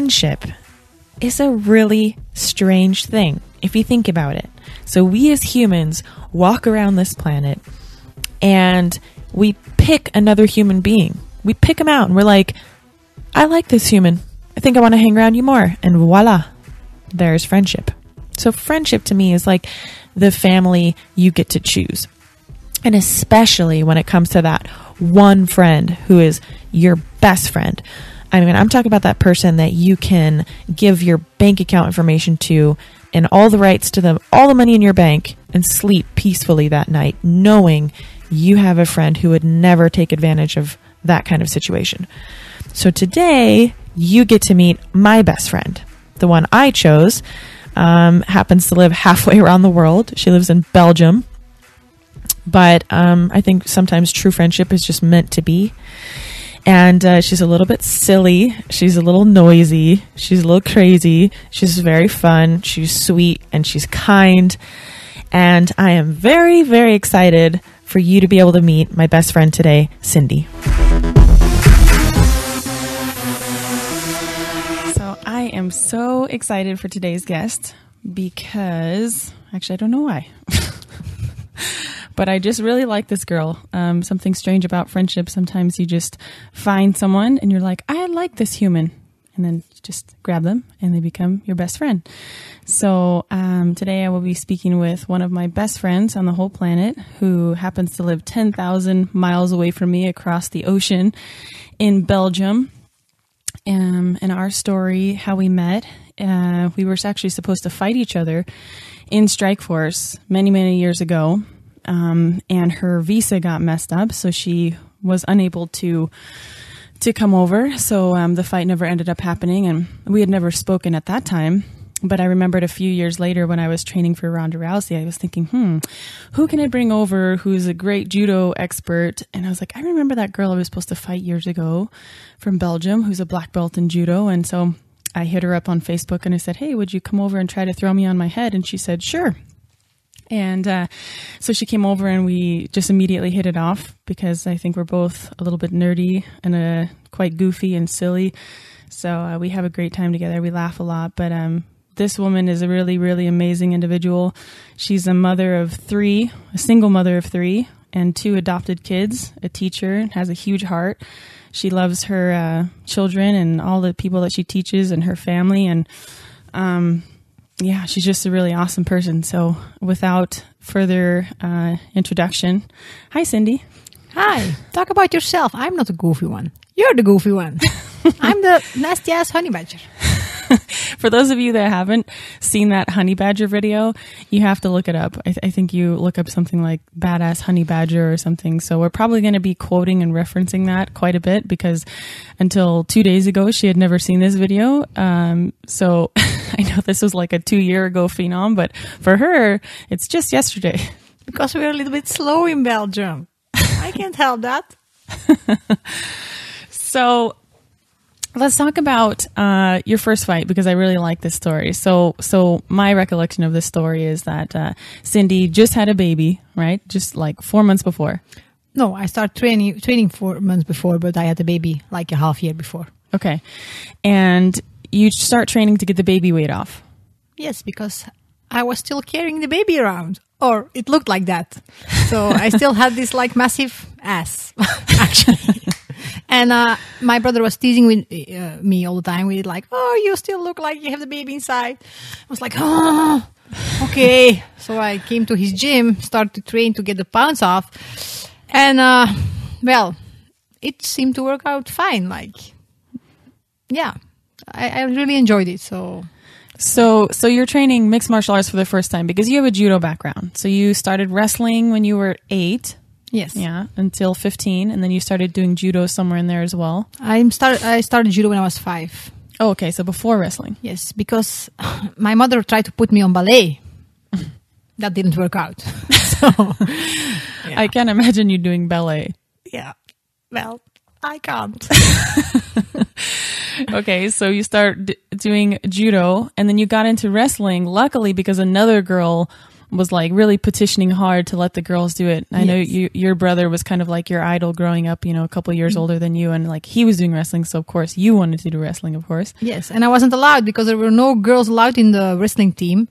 friendship is a really strange thing if you think about it. So we as humans walk around this planet and we pick another human being. We pick them out and we're like, I like this human. I think I want to hang around you more. And voila, there's friendship. So friendship to me is like the family you get to choose. And especially when it comes to that one friend who is your best friend. I mean, I'm talking about that person that you can give your bank account information to and all the rights to all the money in your bank and sleep peacefully that night, knowing you have a friend who would never take advantage of that kind of situation. So today you get to meet my best friend. The one I chose happens to live halfway around the world. She lives in Belgium. But I think sometimes true friendship is just meant to be. And she's a little bit silly. She's a little noisy. She's a little crazy. She's very fun. She's sweet and she's kind. And I am very, very excited for you to be able to meet my best friend today, Cindy. So I am so excited for today's guest because, actually, I don't know why. But I just really like this girl. Something strange about friendship. Sometimes you just find someone and you're like, I like this human. And then you just grab them and they become your best friend. So today I will be speaking with one of my best friends on the whole planet who happens to live 10,000 miles away from me across the ocean in Belgium. And our story, how we met, we were actually supposed to fight each other in Strike Force many, many years ago. And her visa got messed up, so she was unable to come over. So the fight never ended up happening, and we had never spoken at that time. But I remembered a few years later when I was training for Ronda Rousey, I was thinking, who can I bring over who's a great judo expert? And I was like, I remember that girl I was supposed to fight years ago from Belgium who's a black belt in judo. And so I hit her up on Facebook and I said, hey, would you come over and try to throw me on my head? And she said, sure. And so she came over and we just immediately hit it off because I think we're both a little bit nerdy and quite goofy and silly. So we have a great time together. We laugh a lot. But this woman is a really, really amazing individual. She's a mother of three, a single mother of three, and 2 adopted kids, a teacher, has a huge heart. She loves her children and all the people that she teaches and her family. And yeah, she's just a really awesome person. So without further introduction, hi, Cindy. Hi. Talk about yourself. I'm not a goofy one. You're the goofy one. I'm the nasty ass honey badger. For those of you that haven't seen that honey badger video, you have to look it up. I think you look up something like badass honey badger or something. So we're probably going to be quoting and referencing that quite a bit because until 2 days ago, she had never seen this video. So I know this was like a 2-year ago phenom, but for her, it's just yesterday. Because we're a little bit slow in Belgium. I can't help that. So let's talk about your first fight because I really like this story. So my recollection of this story is that Cindy just had a baby, right? Just like 4 months before. No, I started training 4 months before, but I had the baby like a half year before. Okay. And you start training to get the baby weight off. Yes, because I was still carrying the baby around. Or it looked like that. So I still had this like massive ass, actually. And my brother was teasing with me all the time with like, oh, you still look like you have the baby inside. I was like, oh, okay. So I came to his gym, started to train to get the pounds off. And, well, it seemed to work out fine. Like, yeah, I really enjoyed it. So you're training mixed martial arts for the first time because you have a judo background. So you started wrestling when you were 8. Yes. Yeah, until 15, and then you started doing judo somewhere in there as well. I started judo when I was 5. Oh, okay, so before wrestling. Yes, because my mother tried to put me on ballet. That didn't work out. So, yeah. I can't imagine you doing ballet. Yeah, well, I can't. Okay, so you start doing judo, and then you got into wrestling, luckily because another girl was like really petitioning hard to let the girls do it. I know your brother was kind of like your idol growing up, a couple of years older than you, and like he was doing wrestling, so of course you wanted to do wrestling, of course. Yes, and I wasn't allowed because there were no girls allowed in the wrestling team.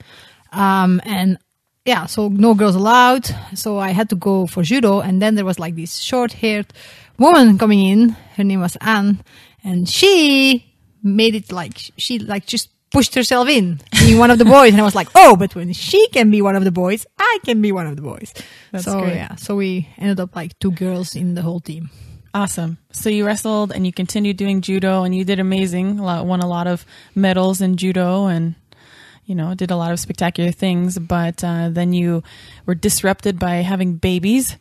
So no girls allowed. So I had to go for judo, and then there was like this short-haired woman coming in. Her name was Anne, and she made it like she like just pushed herself in, being one of the boys. And I was like, oh, but when she can be one of the boys, I can be one of the boys. That's great. Yeah, so we ended up like 2 girls in the whole team. Awesome. So you wrestled and you continued doing judo, and you did amazing. Won a lot of medals in judo, and did a lot of spectacular things. But then you were disrupted by having babies,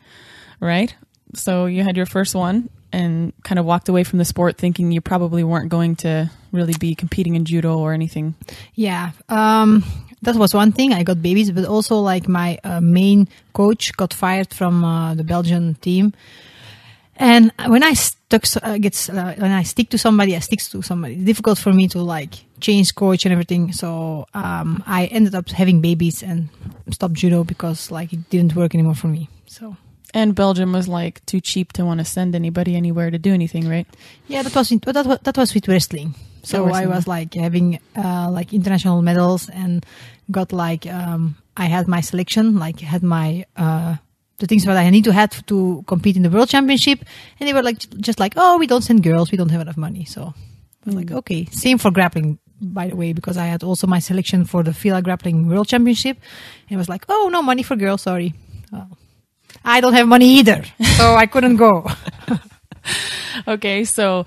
right? So you had your first one and kind of walked away from the sport thinking you probably weren't going to really be competing in judo or anything. Yeah. That was one thing. I got babies, but also like my main coach got fired from the Belgian team. And when I stick to somebody, I stick to somebody. It's difficult for me to like change coach and everything. So I ended up having babies and stopped judo because like it didn't work anymore for me. So. And Belgium was like too cheap to want to send anybody anywhere to do anything, right? Yeah, that was with wrestling. So I was like having like international medals and got like I had my selection, like had my the things that I need to have to compete in the world championship, and they were like just like, oh, we don't send girls, we don't have enough money. So I was like, okay, same for grappling, by the way, because I had also my selection for the FILA grappling world championship, and it was like, oh, no money for girls, sorry. I don't have money either, so I couldn't go. Okay, so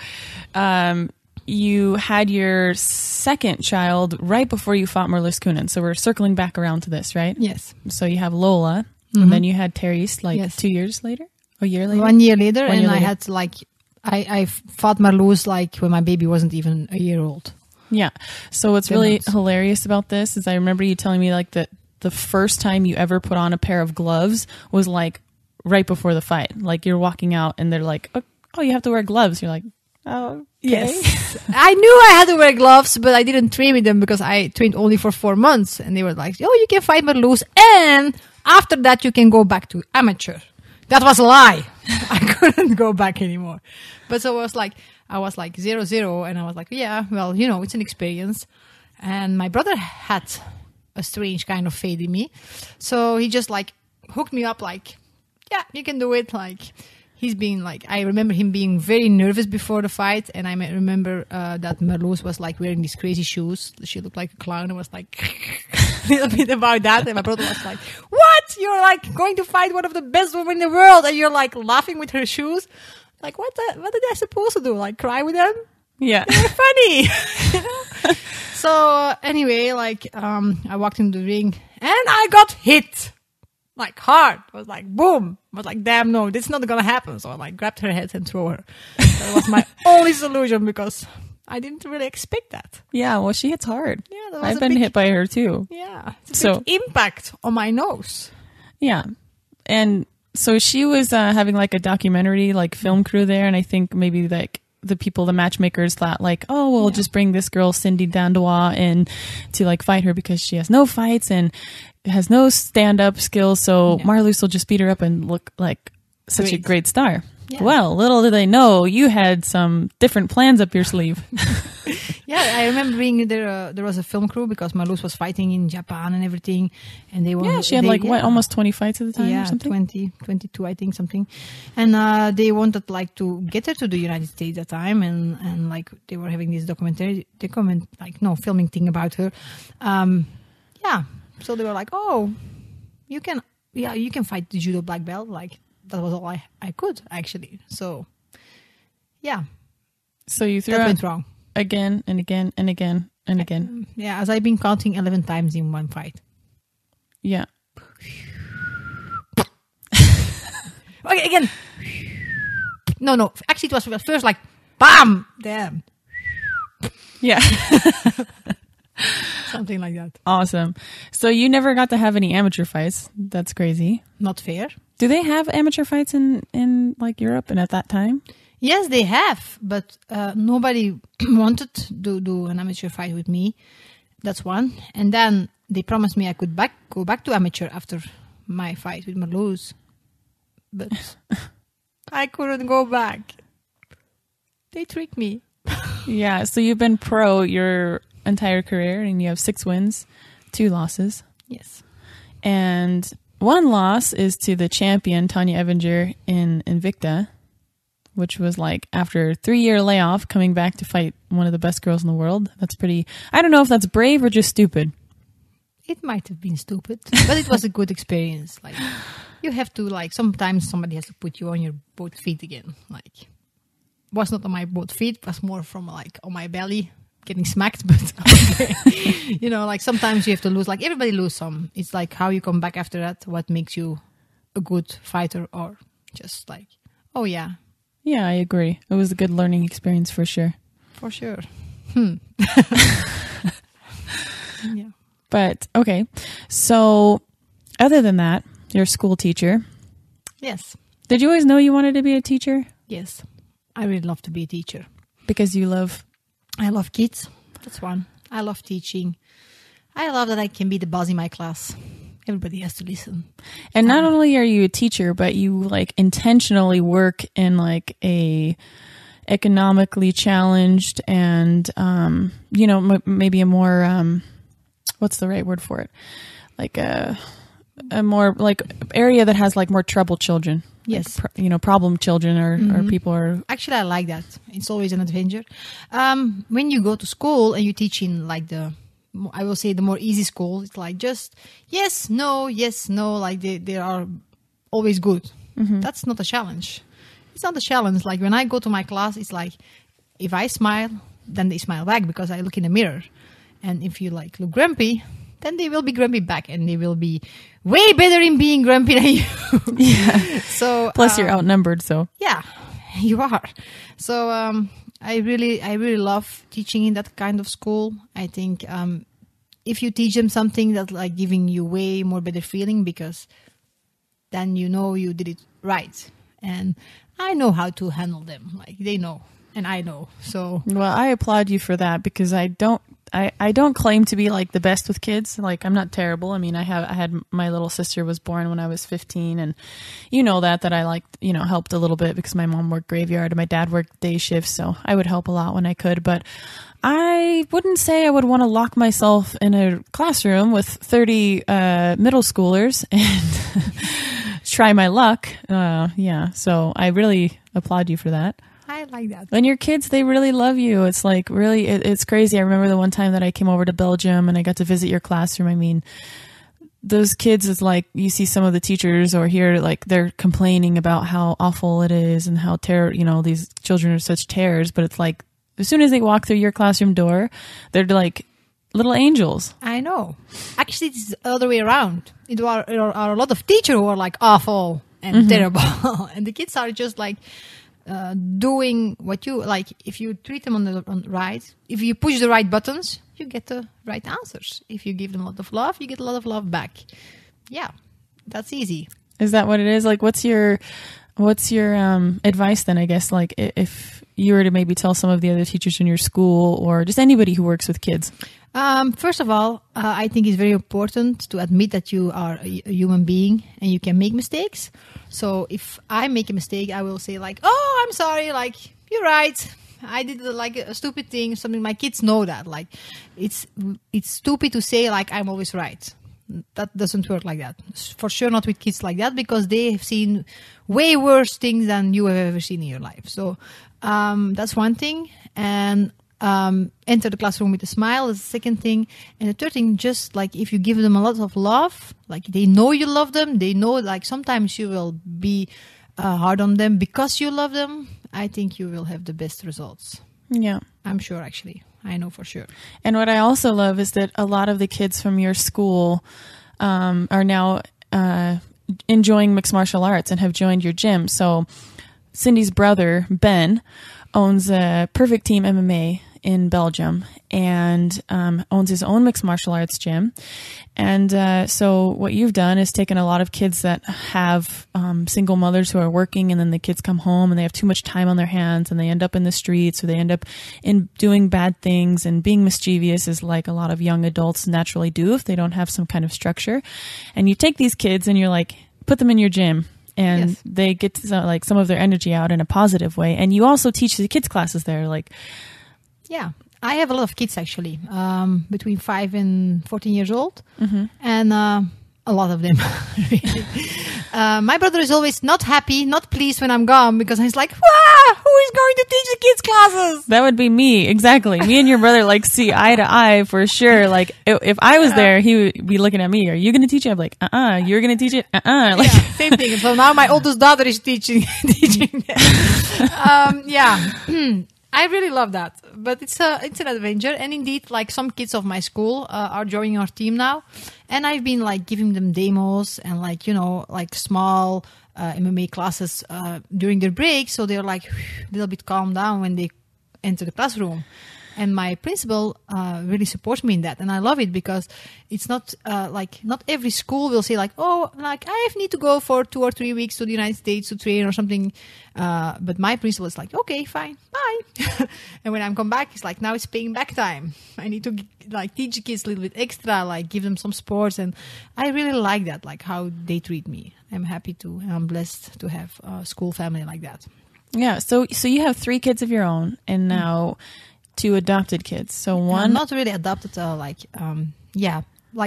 you had your second child right before you fought Marloes Koenen. So we're circling back around to this, right? Yes. So you have Lola, and then you had Therese like 2 years later? A year later? 1 year later, I had like, I fought Marloes like when my baby wasn't even a year old. Yeah. So what's really hilarious about this is I remember you telling me like that the first time you ever put on a pair of gloves was like right before the fight. Like you're walking out and they're like, oh, you have to wear gloves. You're like, oh, okay. Yes. I knew I had to wear gloves, but I didn't train with them because I trained only for 4 months. And they were like, oh, you can fight Marloes, and after that you can go back to amateur. That was a lie. I couldn't go back anymore. But so I was like 0-0, and I was like, yeah, well, it's an experience. And my brother had a strange kind of faith in me. So he just like hooked me up like, yeah, you can do it. Like he's being like, I remember him being very nervous before the fight. And I remember that Marloes was like wearing these crazy shoes. She looked like a clown. I was like a little bit about that. And my brother was like, what? You're like going to fight one of the best women in the world, and you're like laughing with her shoes. Like what did I supposed to do? Like cry with them? Yeah. They're funny. So anyway, like I walked into the ring and I got hit like hard. I was like, boom. I was like, damn, no, this is not gonna happen. So I like grabbed her head and threw her. That was my only solution because I didn't really expect that. Yeah, well, she hits hard. Yeah, I've been hit by her too. Yeah, it's a big impact on my nose. Yeah, and so she was having like a documentary, like film crew there, and I think maybe like the matchmakers thought like, oh, we'll just bring this girl Cindy Dandois in to like fight her because she has no fights and has no stand-up skills, so Marloes will just beat her up and look like such a great star. Yeah. Well, little did they know you had some different plans up your sleeve. Yeah, I remember being there. There was a film crew because Marloes was fighting in Japan and everything, and they were. Yeah, she had almost 20 fights at the time. Yeah, or something? 20, 22, I think, something. And they wanted like to get her to the United States at the time, and like they were having this filming thing about her. Yeah, so they were like, oh, you can fight the judo black belt. Like that was all I could actually. So yeah. So you threw that went wrong. Again and again and again and again. Yeah, as I've been counting 11 times in one fight. Yeah. Okay, again. No. Actually, it was first like, bam! Damn. Yeah. Something like that. Awesome. So you never got to have any amateur fights. That's crazy. Not fair. Do they have amateur fights in like Europe and at that time? Yes, they have, but nobody wanted to do an amateur fight with me. That's one. And then they promised me I could go back to amateur after my fight with Marloes. But I couldn't go back. They tricked me. Yeah, so you've been pro your entire career, and you have 6 wins, 2 losses. Yes. And 1 loss is to the champion, Tanya Evinger, in Invicta, which was like after a 3-year layoff, coming back to fight one of the best girls in the world. That's pretty... I don't know if that's brave or just stupid. It might have been stupid, but it was a good experience. Like, you have to, like, sometimes somebody has to put you on your both feet again. Like, was not on my both feet, was more from, like, on my belly, getting smacked. But, okay. You know, like, sometimes you have to lose. Like, everybody lose some. It's like how you come back after that, what makes you a good fighter, or just like, oh, yeah. Yeah, I agree. It was a good learning experience for sure. For sure. Yeah. But, okay. So, other than that, you're a school teacher. Yes. Did you always know you wanted to be a teacher? Yes. I really love to be a teacher. Because you love... I love kids. That's one. I love teaching. I love that I can be the boss in my class. Everybody has to listen. And not only are you a teacher, but you like intentionally work in like a economically challenged and, you know, maybe a more... what's the right word for it? Like a more like area that has like more troubled children. Yes. Like, you know, problem children or people are... Actually, I like that. It's always an adventure. When you go to school and you teach in like I will say the more easy school, it's like just yes, no, like they are always good. That's not a challenge. It's not a challenge. Like when I go to my class, it's like if I smile, then they smile back because I look in the mirror. And if you like look grumpy, then they will be grumpy back, and they will be way better in being grumpy than you. Yeah. So plus you're outnumbered, so yeah, you are. So I really love teaching in that kind of school. I think if you teach them something that's like giving you way more better feeling, because then you know you did it right, and I know how to handle them. Like they know, and I know. So well, I applaud you for that, because I don't claim to be like the best with kids. Like I'm not terrible. I mean, I had my little sister was born when I was 15, and you know that I like, you know, helped a little bit because my mom worked graveyard and my dad worked day shifts. So I would help a lot when I could, but I wouldn't say I would want to lock myself in a classroom with 30 middle schoolers and try my luck. Yeah. So I really applaud you for that. I like that. And your kids, they really love you. It's like really, it's crazy. I remember the one time that I came over to Belgium and I got to visit your classroom. I mean, those kids is like, you see some of the teachers or hear like they're complaining about how awful it is and how you know, these children are such terrors. But it's like, as soon as they walk through your classroom door, they're like little angels. I know. Actually, it's the other way around. There are a lot of teachers who are like awful and terrible. And the kids are just like, doing what you like. If you treat them on the right, if you push the right buttons, you get the right answers. If you give them a lot of love, you get a lot of love back. Yeah, that's easy. Is that what it is? Like, what's your advice then? I guess like if you were to maybe tell some of the other teachers in your school or just anybody who works with kids. First of all, I think it's very important to admit that you are a human being and you can make mistakes. So if I make a mistake, I will say like, oh, I'm sorry. Like, you're right. I did like a stupid thing. Something my kids know that like it's stupid to say like, I'm always right. That doesn't work like that. For sure not with kids like that, because they have seen way worse things than you have ever seen in your life. So, that's one thing. And enter the classroom with a smile is the second thing. And the third thing, just like if you give them a lot of love, like they know you love them, they know like sometimes you will be hard on them because you love them, I think you will have the best results. Yeah. I'm sure, actually. I know for sure. And what I also love is that a lot of the kids from your school are now enjoying mixed martial arts and have joined your gym. So Cindy's brother, Ben, owns a Perfect Team MMA in Belgium and owns his own mixed martial arts gym. And so what you've done is taken a lot of kids that have single mothers who are working, and then the kids come home and they have too much time on their hands and they end up in the streets, or they end up in doing bad things and being mischievous, is like a lot of young adults naturally do if they don't have some kind of structure. And you take these kids and you're like, put them in your gym. And Yes. they get like some of their energy out in a positive way. And you also teach the kids classes there. Like, Yeah, I have a lot of kids actually, between 5 and 14 years old, and a lot of them. Really. My brother is always not happy, not pleased when I'm gone, because he's like, "Wah, who is going to teach the kids classes?" that would be me. Exactly. Me and your brother like see eye to eye for sure. Like if I was there, he would be looking at me. Are you going to teach it? I'm like, you're going to teach it? Like, Yeah, same thing. So now my oldest daughter is teaching. Yeah. I really love that, but it's an adventure. And indeed, like some kids of my school are joining our team now, and I've been like giving them demos and like like small MMA classes during their break, so they're like a little bit calmed down when they enter the classroom. And my principal really supports me in that, and I love it because it's not like not every school will say like, oh, like I need to go for 2 or 3 weeks to the United States to train or something. But my principal is like, okay, fine, bye. And when I'm come back, it's like, now it's paying back time. I need to like teach the kids a little bit extra, like give them some sports, and I really like that, like how they treat me. I'm happy to, and I'm blessed to have a school family like that. yeah. So you have 3 kids of your own, and now 2 adopted kids. So one not really adopted, like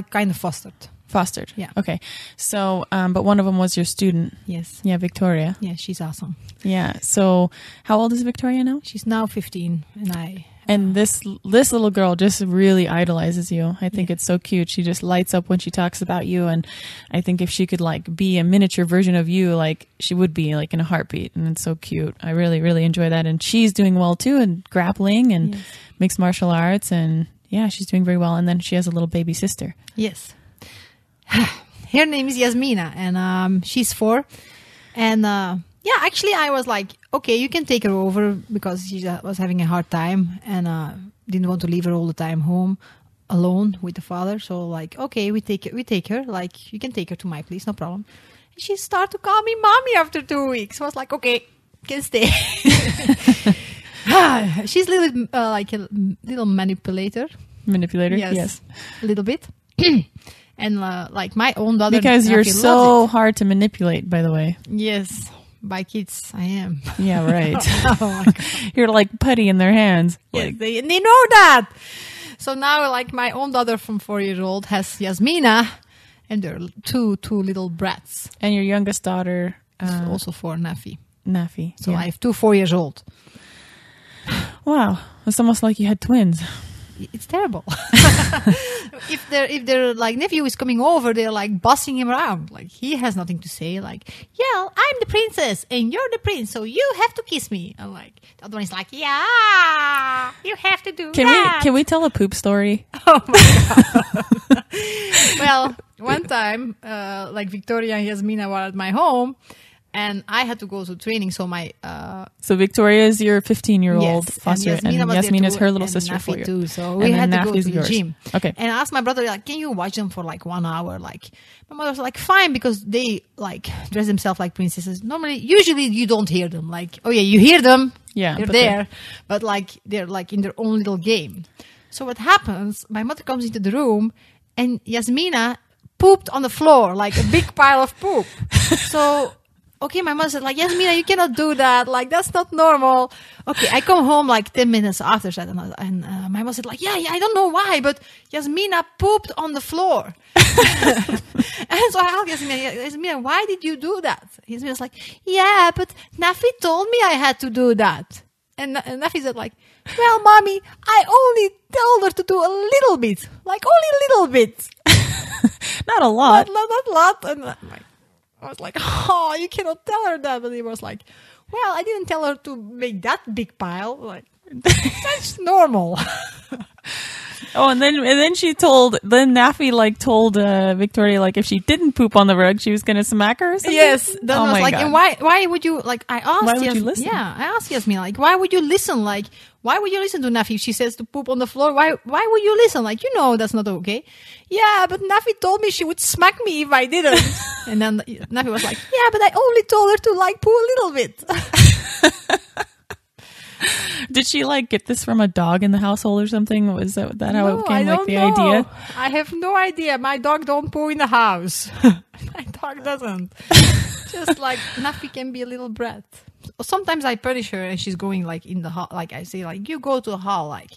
kind of fostered. Yeah. Okay. So, but one of them was your student. Yes. Yeah, Victoria. Yeah, she's awesome. Yeah. So, how old is Victoria now? She's now 15, And this little girl just really idolizes you. I think it's so cute. She just lights up when she talks about you, and I think if she could like be a miniature version of you, like she would be like in a heartbeat. And it's so cute. I really, really enjoy that. And she's doing well too, and grappling and mixed martial arts, and yeah, she's doing very well. And then she has a little baby sister. Yes. Her name is Yasmina, and she's 4. And yeah, actually, I was like, okay, you can take her over because she was having a hard time and didn't want to leave her all the time home alone with the father. So like, okay, we take her. Like, you can take her to my place, no problem. And she started to call me mommy after 2 weeks. So I was like, okay, can stay. She's a little bit like a little manipulator. Yes. A little bit. And like my own daughter. Because you're Nafi so loves it. hard to manipulate, by the way. Yes. By kids, I am. Yeah, right. Oh my God. You're like putty in their hands. Yes, Like, they know that. So now, like my own daughter from 4 years old has Yasmina, and there are two little brats. and your youngest daughter, Also for Nafi. Nafi. So Yeah. I have 2 4 years old. Wow. It's almost like you had twins. It's terrible. if their like nephew is coming over, they're like bossing him around. Like he has nothing to say. Like, yeah, I'm the princess and you're the prince, so you have to kiss me. And like the other one is like, yeah, you have to do that. Can we tell a poop story? Oh my God. Well, one time, like Victoria and Yasmina were at my home, and I had to go to training. So my So Victoria is your 15-year-old yes, foster, and Yasmina was there Yasmin is too, her little and sister Nafi for you. too. So And we then had to go Nafi's to the yours. gym. Okay. And I asked my brother, like, can you watch them for like 1 hour? Like, my mother was like, fine, because they like dress themselves like princesses. Usually you don't hear them. Like, oh yeah, you hear them. Yeah, they're but there, but like they're like in their own little game. So what happens? My mother comes into the room, and Yasmina pooped on the floor, like a big pile of poop. So. Okay, my mother said, like, Yasmina, you cannot do that. Like, that's not normal. Okay, I come home like 10 minutes after that, and my mother said, like, yeah, I don't know why, but Yasmina pooped on the floor. And so I asked Yasmina, why did you do that? Yasmina was like, yeah, but Nafi told me I had to do that. And Nafi said, like, well, mommy, I only told her to do a little bit. Like, only a little bit. Not a lot. Not a lot. And I was like, oh, you cannot tell her that. But he was like, well, I didn't tell her to make that big pile. Like, That's normal. Oh, and then Naffy like told Victoria like if she didn't poop on the rug, she was gonna smack her or something. Yes, that oh was my like, God. and why would you like? I asked. Why would you listen? Yeah, I asked Yasmin like, why would you listen? Like, why would you listen to Nafi if she says to poop on the floor? Why would you listen? Like, you know that's not okay. Yeah, but Nafi told me she would smack me if I didn't. And then Nafi was like, yeah, but I only told her to like poo a little bit. Did she like get this from a dog in the household or something? Was that how No, it came? I Like don't the know. idea? I have no idea. My dog don't poo in the house. My dog doesn't. Just like Nafi can be a little brat. Sometimes I punish her and she's going like in the hall. Like I say, like you go to the hall. Like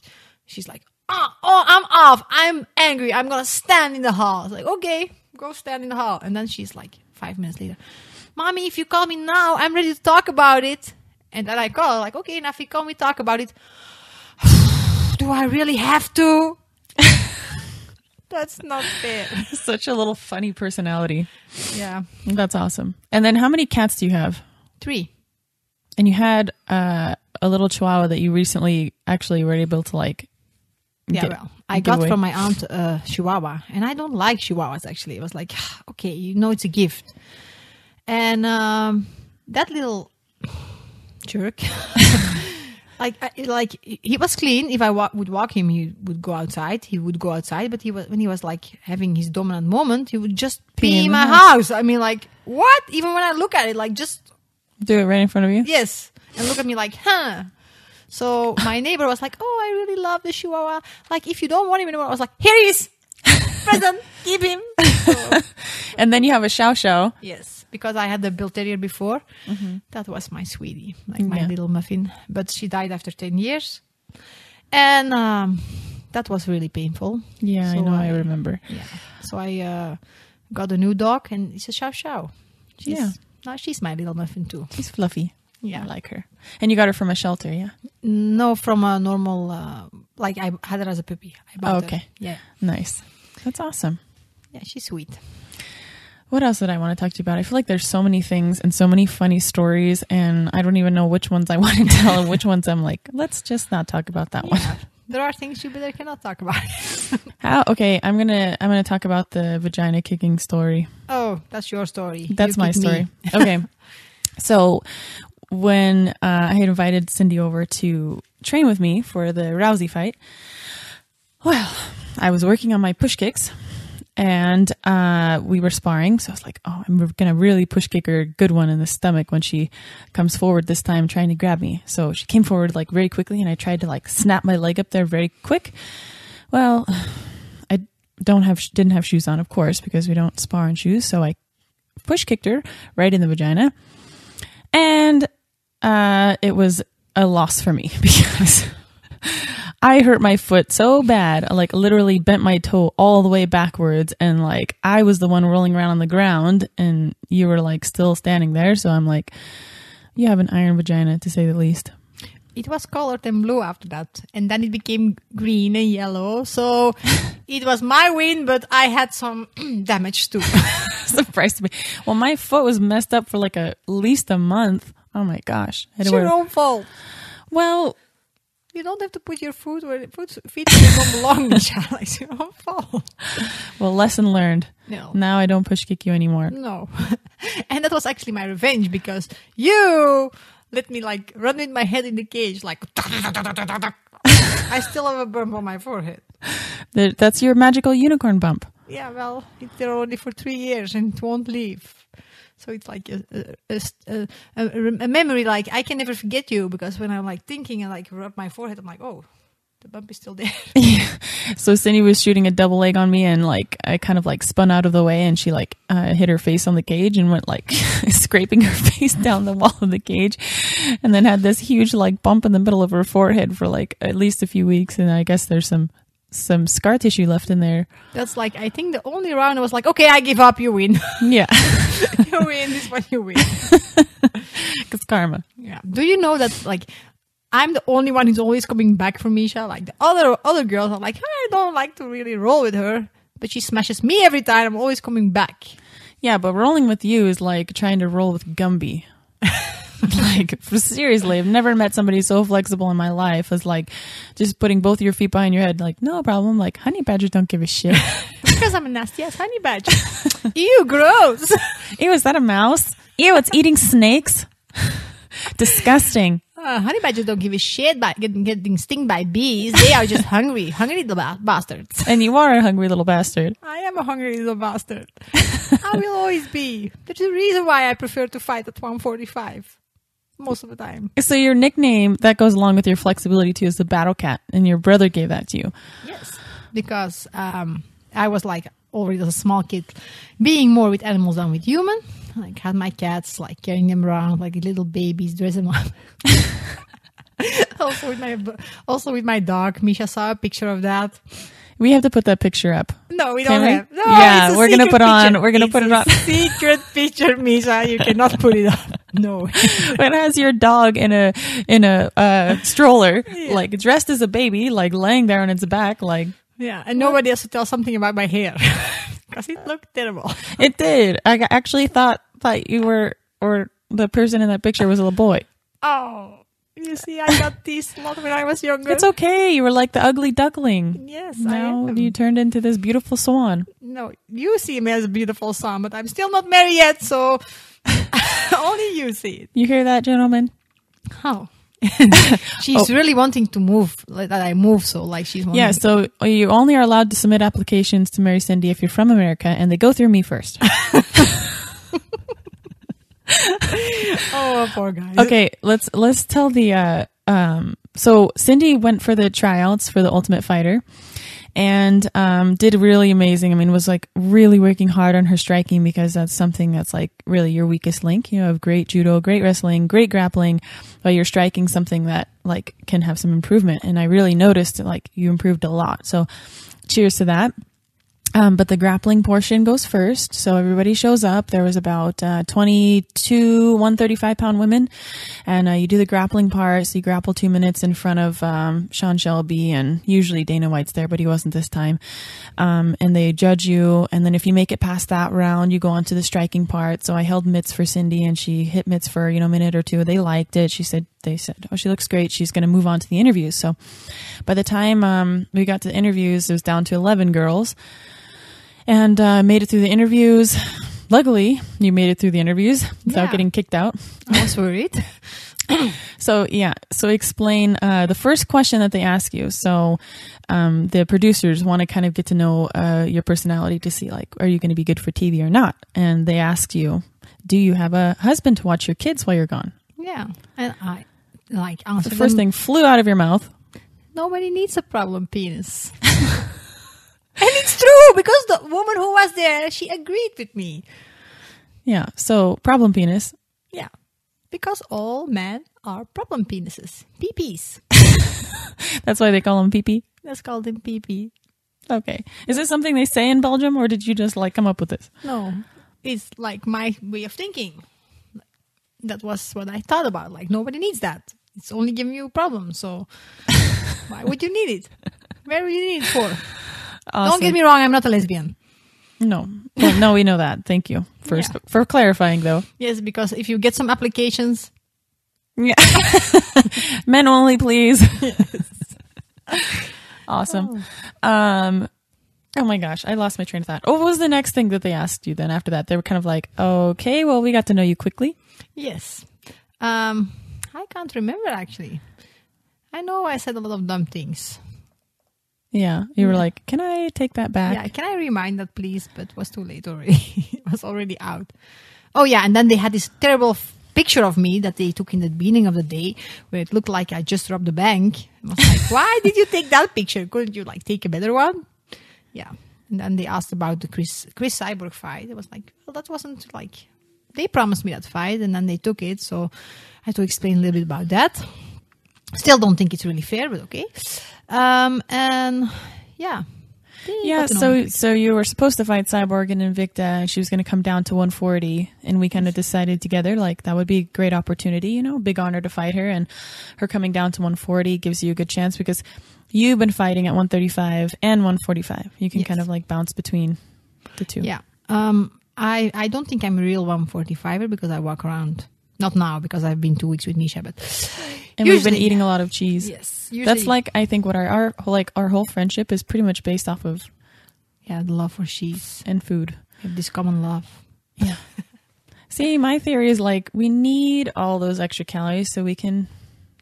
she's like, oh, I'm off. I'm angry. I'm gonna stand in the hall. I was like, okay, go stand in the hall. And then she's like 5 minutes later, Mommy, if you call me now, I'm ready to talk about it. And then I call, like, okay, Nafi, call me, talk about it. Do I really have to? That's not fair. Such a little funny personality. Yeah. That's awesome. And then how many cats do you have? 3. And you had a little chihuahua that you recently actually were able to like. I got away. from my aunt Chihuahua, and I don't like Chihuahuas actually. It was like, okay, you know, it's a gift. And that little jerk, like he was clean. If I would walk him, he would go outside. He would go outside, but when he was like having his dominant moment, he would just pee in my house. I mean, like what? Even when I look at it, like just do it right in front of you. Yes, and look at me like, huh. So my neighbor was like, oh, I really love the Chihuahua. Like, if you don't want him anymore, I was like, here he is. Present. Keep him. So, and then you have a Chow Chow. yes, because I had the Bull Terrier before. Mm-hmm. That was my sweetie, like my little muffin. But she died after 10 years. And that was really painful. Yeah, So I know. I remember. Yeah. So I got a new dog, and it's a Chow Chow. Now she's my little muffin too. She's fluffy. Yeah. I like her. And you got her from a shelter, yeah? No, from a normal, like I had her as a puppy. I bought her. Yeah. Nice. That's awesome. Yeah, she's sweet. What else did I want to talk to you about? I feel like there's so many things and so many funny stories, and I don't even know which ones I want to tell and which ones I'm like, let's just not talk about that one. There are things you better cannot talk about. Okay, I'm gonna talk about the vagina kicking story. Oh, that's your story. That's You my kick me. story. Okay. So when I had invited Cindy over to train with me for the Rousey fight, well, I was working on my push kicks and we were sparring. So I was like, oh, I'm going to really push kick her a good one in the stomach when she comes forward this time trying to grab me. So she came forward like very quickly and I tried to like snap my leg up there very quick. Well, I didn't have shoes on, of course, because we don't spar in shoes. So I push kicked her right in the vagina. And it was a loss for me because I hurt my foot so bad. I like literally bent my toe all the way backwards, and like I was the one rolling around on the ground and you were like still standing there. So I'm like, you have an iron vagina, to say the least. It was colored in blue after that, and then it became green and yellow. So it was my win, but I had some damage too. Surprised me. Well, my foot was messed up for like at least a month. Oh my gosh. It's your own fault. Well, you don't have to put your feet where they don't belong, Miesha. It's your own fault. Well, lesson learned. No. Now I don't push kick you anymore. No. And that was actually my revenge because you let me like run with my head in the cage like I still have a bump on my forehead. That's your magical unicorn bump. Yeah, well, it's there only for 3 years and it won't leave. So it's like a memory, like I can never forget you, because when I'm like thinking and like rub my forehead, I'm like, oh, the bump is still there. Yeah. So Cindy was shooting a double leg on me, and like I kind of like spun out of the way, and she like hit her face on the cage and went like scraping her face down the wall of the cage, and then had this huge like bump in the middle of her forehead for like at least a few weeks. And I guess there's some scar tissue left in there. That's like, I think the only round I was like, okay, I give up, you win. Yeah. You win, this one you win. It's karma. Yeah. Do you know that like I'm the only one who's always coming back from Miesha? Like the other girls are like, I don't like to really roll with her, but she smashes me every time. I'm always coming back. Yeah, but rolling with you is like trying to roll with Gumby. Like, seriously, I've never met somebody so flexible in my life as like just putting both your feet behind your head. Like, no problem. Like, honey badgers don't give a shit. Because I'm a nasty ass honey badger. Ew, gross. Ew, is that a mouse? Ew, it's eating snakes. Disgusting. Honey badgers don't give a shit about getting stung by bees. They are just hungry little bastards. And you are a hungry little bastard. I am a hungry little bastard. I will always be. There's a reason why I prefer to fight at 145 most of the time. So your nickname that goes along with your flexibility too is the Battle Cat, and your brother gave that to you. Yes, because I was like already as a small kid, being more with animals than with human. Like had my cats, like carrying them around like little babies, dress them up. also with my dog. Miesha saw a picture of that. We have to put that picture up. No, we don't have. No, yeah, we're gonna put on. We're gonna put it on. Secret picture, Miesha. You cannot put it up. No. It has your dog in a stroller, like dressed as a baby, like laying there on its back, like. Yeah, and nobody has to tell something about my hair because it looked terrible. It did. I actually thought you were, or the person in that picture was a little boy. Oh, you see, I got teased a lot when I was younger. It's okay. You were like the ugly duckling. Yes, now I am. You turned into this beautiful swan. No, you see me as a beautiful swan, but I'm still not married yet, so only you see it. You hear that, gentlemen? How? She's really wanting to move, like that I move, so like she's wanting. Yeah, so you only are allowed to submit applications to marry Cindy if you're from America, and they go through me first. Oh, poor guy. Okay, let's tell the so Cindy went for the tryouts for the Ultimate Fighter and did really amazing. I mean, was like really working hard on her striking because that's something that's like really your weakest link. You have great judo, great wrestling, great grappling, but you're striking something that like can have some improvement. And I really noticed like you improved a lot. So cheers to that. But the grappling portion goes first. So everybody shows up. There was about 22 135-pound women. And you do the grappling part. So you grapple 2 minutes in front of Sean Shelby. And usually Dana White's there, but he wasn't this time. And they judge you. And then if you make it past that round, you go on to the striking part. So I held mitts for Cindy, and she hit mitts for, a minute or two. They liked it. They said, oh, she looks great. She's going to move on to the interviews. So by the time we got to the interviews, it was down to 11 girls. And made it through the interviews. Luckily, you made it through the interviews without getting kicked out. I was worried. So explain the first question that they ask you. So the producers want to kind of get to know your personality to see, like, are you going to be good for TV or not? And they asked you, do you have a husband to watch your kids while you're gone? Yeah. And I answered the first thing flew out of your mouth. Nobody needs a problem penis. And it's true, because the woman who was there, she agreed with me. Yeah, so problem penis. Yeah, because all men are problem penises. PPs. That's why they call them PP? Let's call them PP. Okay. Is this something they say in Belgium, or did you just like come up with this? No, it's like my way of thinking. That was what I thought about. Like, nobody needs that. It's only giving you problems, so why would you need it? Where would you need it for? Awesome. Don't get me wrong, I'm not a lesbian. No, we know that. Thank you for clarifying, though. Yes, because if you get some applications, yeah, men only, please. Yes. Awesome. Oh my gosh, I lost my train of thought. Oh, what was the next thing that they asked you then? After that, they were kind of like, okay, well, we got to know you quickly. Yes, I can't remember actually. I know I said a lot of dumb things. Yeah, you were like, can I take that back? Yeah, can I remind that, please? But it was too late already. It was already out. Oh, yeah, and then they had this terrible picture of me that they took in the beginning of the day where it looked like I just robbed the bank. I was like, why did you take that picture? Couldn't you, like, take a better one? Yeah. And then they asked about the Chris Cyborg fight. It was like, well, that wasn't, like... They promised me that fight, and then they took it, so I had to explain a little bit about that. Still don't think it's really fair, but okay. And yeah. Yeah, so you were supposed to fight Cyborg and Invicta, and she was going to come down to 140, and we kind of decided together, like, that would be a great opportunity, big honor to fight her, and her coming down to 140 gives you a good chance, because you've been fighting at 135 and 145. You can kind of, like, bounce between the two. Yeah. I don't think I'm a real 145er, because I walk around Not now because I've been 2 weeks with Miesha, but And we've been eating a lot of cheese. Yes, That's like, I think what our whole friendship is pretty much based off of. Yeah, the love for cheese and food. We have this common love. Yeah. See, my theory is like we need all those extra calories so we can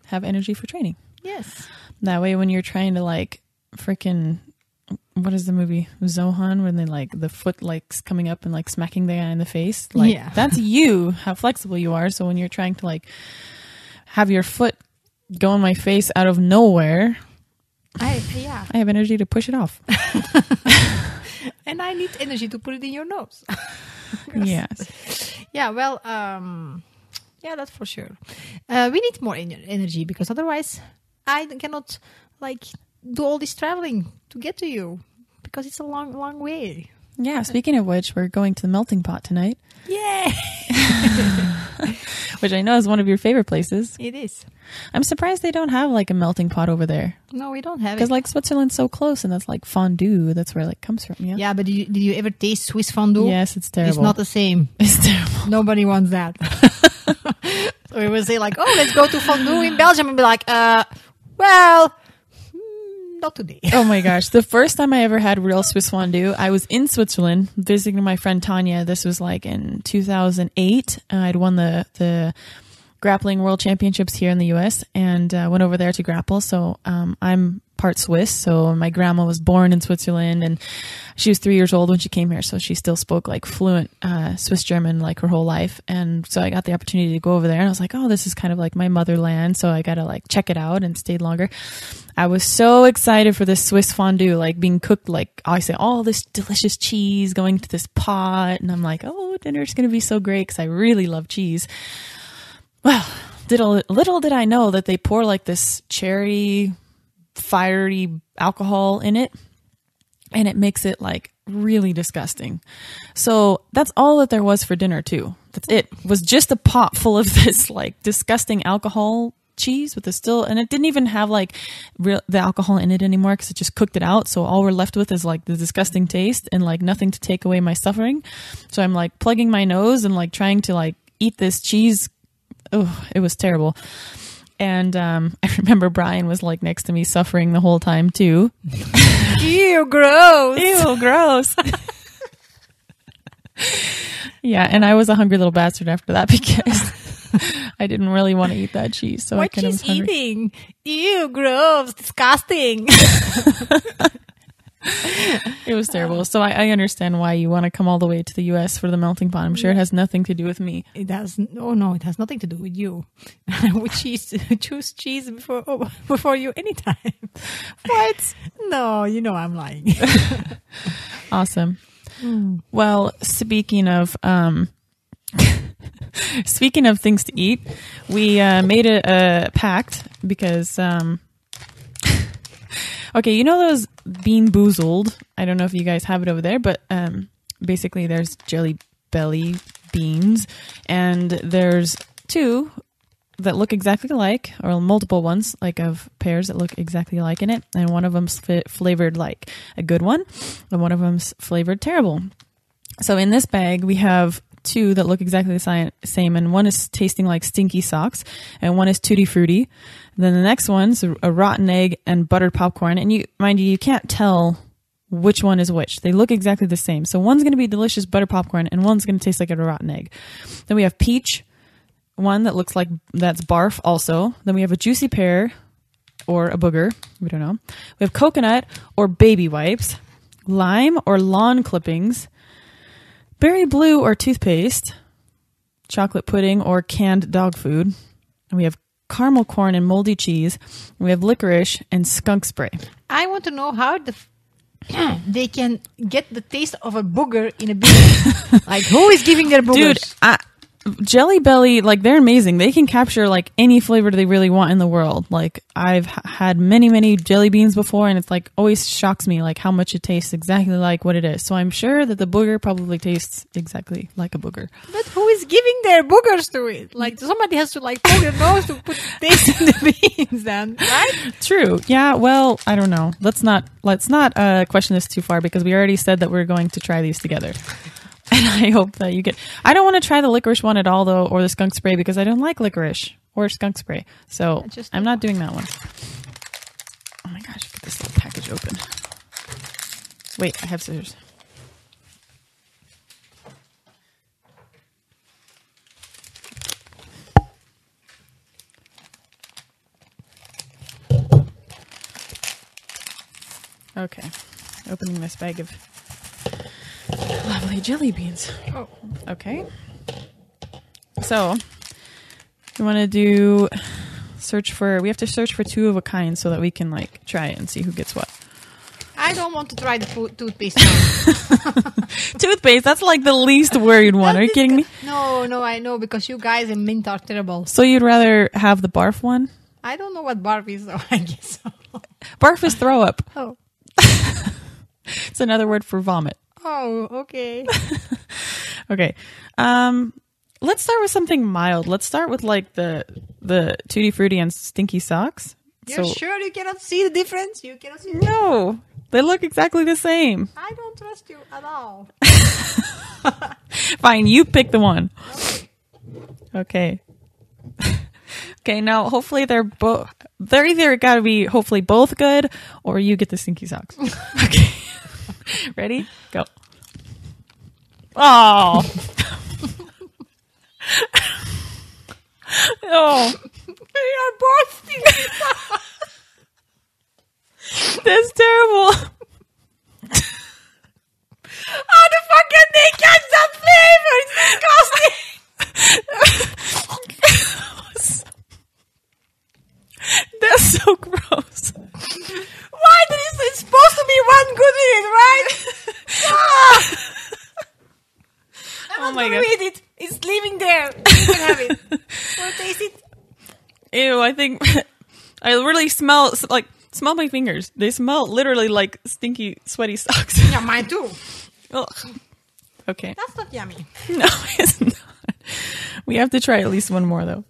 have energy for training. Yes. That way, when you're trying to like freaking, what is the movie Zohan, when they like the foot likes coming up and like smacking the guy in the face? Like that's you, how flexible you are. So when you're trying to like have your foot go in my face out of nowhere, I have energy to push it off. And I need energy to put it in your nose. Yes. Yeah, well, yeah, that's for sure. We need more energy because otherwise I cannot like do all this traveling to get to you because it's a long, long way. Yeah, speaking of which, we're going to the melting pot tonight. Yay! Which I know is one of your favorite places. It is. I'm surprised they don't have like a melting pot over there. No, we don't have it. Because like Switzerland's so close and that's like fondue. That's where it like comes from. Yeah. Yeah, but did you ever taste Swiss fondue? Yes, it's terrible. It's not the same. It's terrible. Nobody wants that. So we will say like, oh, let's go to fondue in Belgium and be like, well, not today. Oh my gosh. The first time I ever had real Swiss fondue, I was in Switzerland visiting my friend Tanya. This was like in 2008. I'd won the grappling world championships here in the US and went over there to grapple. So I'm part Swiss. So my grandma was born in Switzerland and she was 3 years old when she came here. So she still spoke like fluent Swiss German like her whole life. And so I got the opportunity to go over there and I was like, oh, this is kind of like my motherland. So I got to like check it out and stayed longer. I was so excited for this Swiss fondue, like being cooked, like I say, all this delicious cheese going to this pot. And I'm like, oh, dinner's going to be so great because I really love cheese. Well, little did I know that they pour like this cherry, fiery alcohol in it. And it makes it like really disgusting. So that's all that there was for dinner too. That's it. It was just a pot full of this like disgusting alcohol cheese with the still, and it didn't even have like the alcohol in it anymore because it just cooked it out. So all we're left with is like the disgusting taste and like nothing to take away my suffering. So I'm like plugging my nose and like trying to like eat this cheese. Oh, it was terrible. And I remember Brian was like next to me suffering the whole time too. Ew, gross. Ew, gross. Yeah, and I was a hungry little bastard after that because I didn't really want to eat that cheese. So what I kind of was hungry. Eating? Ew, gross, disgusting. It was terrible. So I understand why you want to come all the way to the US for the melting pot. I'm sure it has nothing to do with me. It has. Oh no, it has nothing to do with you. I would choose cheese before you anytime. What? No, you know I'm lying. Awesome. Well, speaking of things to eat, we made a pact because okay, you know those Bean Boozled? I don't know if you guys have it over there, but basically there's Jelly Belly beans, and there's two that look exactly alike, or multiple ones, like of pairs that look exactly alike in it, and one of them's flavored like a good one, and one of them's flavored terrible. So in this bag, we have two that look exactly the same, and one is tasting like stinky socks, and one is tutti frutti. Then the next one's a rotten egg and buttered popcorn, and you can't tell which one is which. They look exactly the same. So one's going to be delicious butter popcorn, and one's going to taste like a rotten egg. Then we have peach, one that looks like that's barf also. Then we have a juicy pear or a booger. We don't know. We have coconut or baby wipes, lime or lawn clippings, berry blue or toothpaste, chocolate pudding or canned dog food. And we have caramel corn and moldy cheese. And we have licorice and skunk spray. I want to know how they can get the taste of a booger in a bean. Like, who is giving their boogers? Dude, Jelly Belly, like, they're amazing. They can capture like any flavor they really want in the world. Like, I've had many jelly beans before, and it's like always shocks me like how much it tastes exactly like what it is. So I'm sure that the booger probably tastes exactly like a booger. But who is giving their boogers to it? Like, somebody has to like poke their nose to put taste in the beans, then, right? True. Yeah. Well, I don't know. Let's not question this too far because we already said that we're going to try these together. And I hope that you get... I don't want to try the licorice one at all, though, or the skunk spray, because I don't like licorice or skunk spray. So I'm not doing that one. Oh my gosh, get this little package open. Wait, I have scissors. Okay, opening this bag of lovely jelly beans. Oh, okay. So, we want to do we have to search for 2 of a kind so that we can like try it and see who gets what. I don't want to try the toothpaste. Toothpaste, that's like the least worried one. Are you kidding me? No, I know, because you guys in mint are terrible. So you'd rather have the barf one? I don't know what barf is, though. I guess so. Barf is throw up. Oh. It's another word for vomit. Oh, okay. Okay. Let's start with something mild. Let's start with like the Tutti Frutti and Stinky Socks. You're sure you cannot see the difference? You cannot see No, they look exactly the same. I don't trust you at all. Fine, you pick the one. Okay. Okay, now hopefully they're either got to be hopefully both good, or you get the Stinky Socks. Okay. Ready? Go. Oh. Oh. They are both stinky. That's terrible. How the fuck can they catch that flavor? It's disgusting. That's so gross. Why? It's supposed to be one good in it, right? Oh my god. Read it. It's leaving there. You can have it. Want to taste it? Ew, I think I really smell my fingers. They smell literally like stinky, sweaty socks. Yeah, mine too. Ugh. Okay. That's not yummy. No, it's not. We have to try at least one more, though.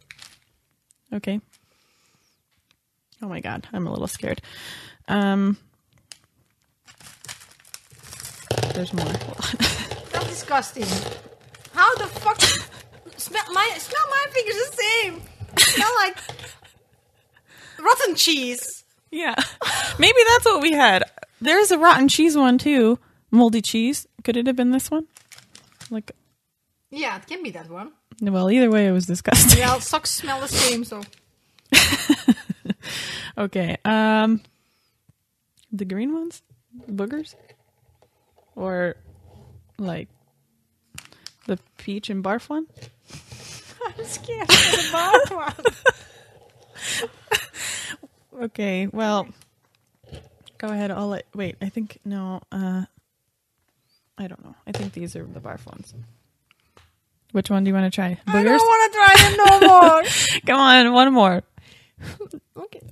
Okay. Oh my god, I'm a little scared. There's more. That's disgusting. How the fuck? Smell my fingers the same. Smell like rotten cheese. Yeah. Maybe that's what we had. There's a rotten cheese one too. Moldy cheese. Could it have been this one? Like. Yeah, it can be that one. Well, either way, it was disgusting. Yeah, socks smell the same, so. Okay. The green ones? Boogers? Or like the peach and barf one? I'm scared of the barf one. Okay, well, go ahead. Wait, I think, no, I don't know. I think these are the barf ones. Which one do you want to try? Boogers? I don't want to try them no more. Come on, one more. Okay.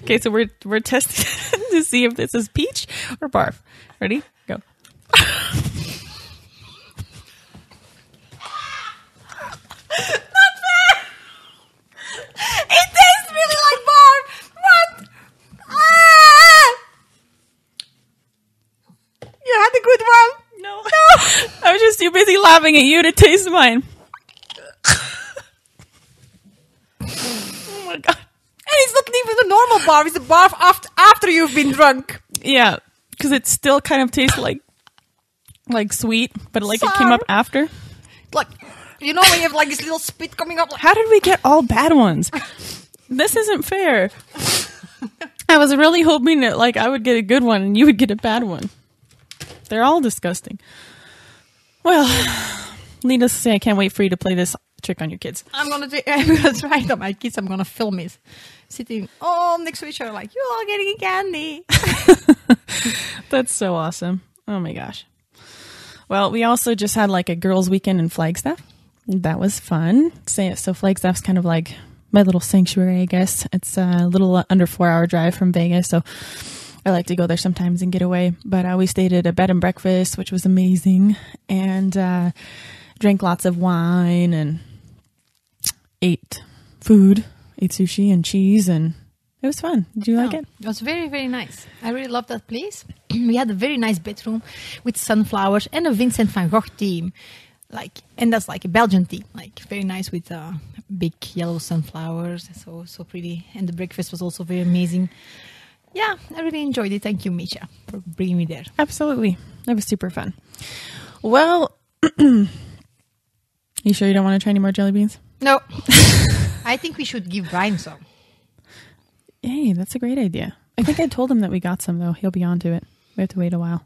Okay, so we're testing to see if this is peach or barf. Ready? Go. Not fair. It tastes really like barf. What? You had a good one? No. I was just too busy laughing at you to taste mine. Oh my god. And it's not even a normal barf. It's a barf after you've been drunk. Yeah, because it still kind of tastes like sweet, but like it came up after. Like, you know when you have like this little spit coming up? Like, How did we get all bad ones? This isn't fair. I was really hoping that like I would get a good one and you would get a bad one. They're all disgusting. Well, needless to say, I can't wait for you to play this trick on your kids. I'm gonna try it on my kids. I'm gonna film it sitting next to each other like, you're all getting candy. That's so awesome. Oh my gosh. Well, we also just had like a girls' weekend in Flagstaff. That was fun. So Flagstaff's kind of like my little sanctuary, I guess. It's a little under 4-hour drive from Vegas, so I like to go there sometimes and get away. But we stayed at a bed and breakfast, which was amazing, and drank lots of wine and ate sushi and cheese and It was fun. Did you like it? It was very, very nice. I really loved that place. We had a very nice bedroom with sunflowers and a Vincent van Gogh theme. And that's like a Belgian theme, like very nice with big yellow sunflowers. So pretty. And the breakfast was also very amazing. Yeah, I really enjoyed it. Thank you, Miesha, for bringing me there. Absolutely. That was super fun. Well, you sure you don't want to try any more jelly beans? No. I think we should give Brian some. Hey, that's a great idea. I think I told him that we got some, though. He'll be on to it. We have to wait a while.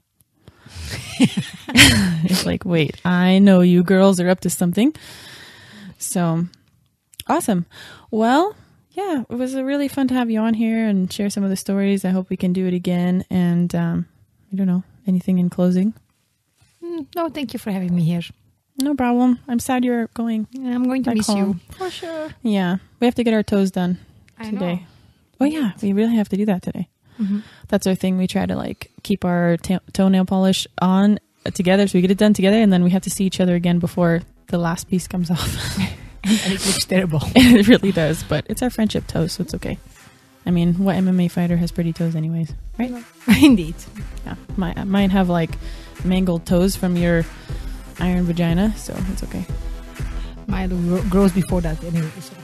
It's like, wait, I know you girls are up to something. So, awesome. Well, yeah, it was really fun to have you on here and share some of the stories. I hope we can do it again. And I don't know, anything in closing? No, thank you for having me here. No problem. I'm sad you're going. I'm going to miss home. you. For sure. Yeah, we have to get our toes done today. I know. Oh, yeah, we really have to do that today. Mm-hmm. That's our thing. We try to keep our toenail polish on together, so we get it done together, and then we have to see each other again before the last piece comes off. And it looks terrible. It really does, but it's our friendship toes, so it's okay. I mean, what MMA fighter has pretty toes anyways, right? Indeed. Yeah, mine have mangled toes from your iron vagina, so it's okay. Mine grows before that anyway. So.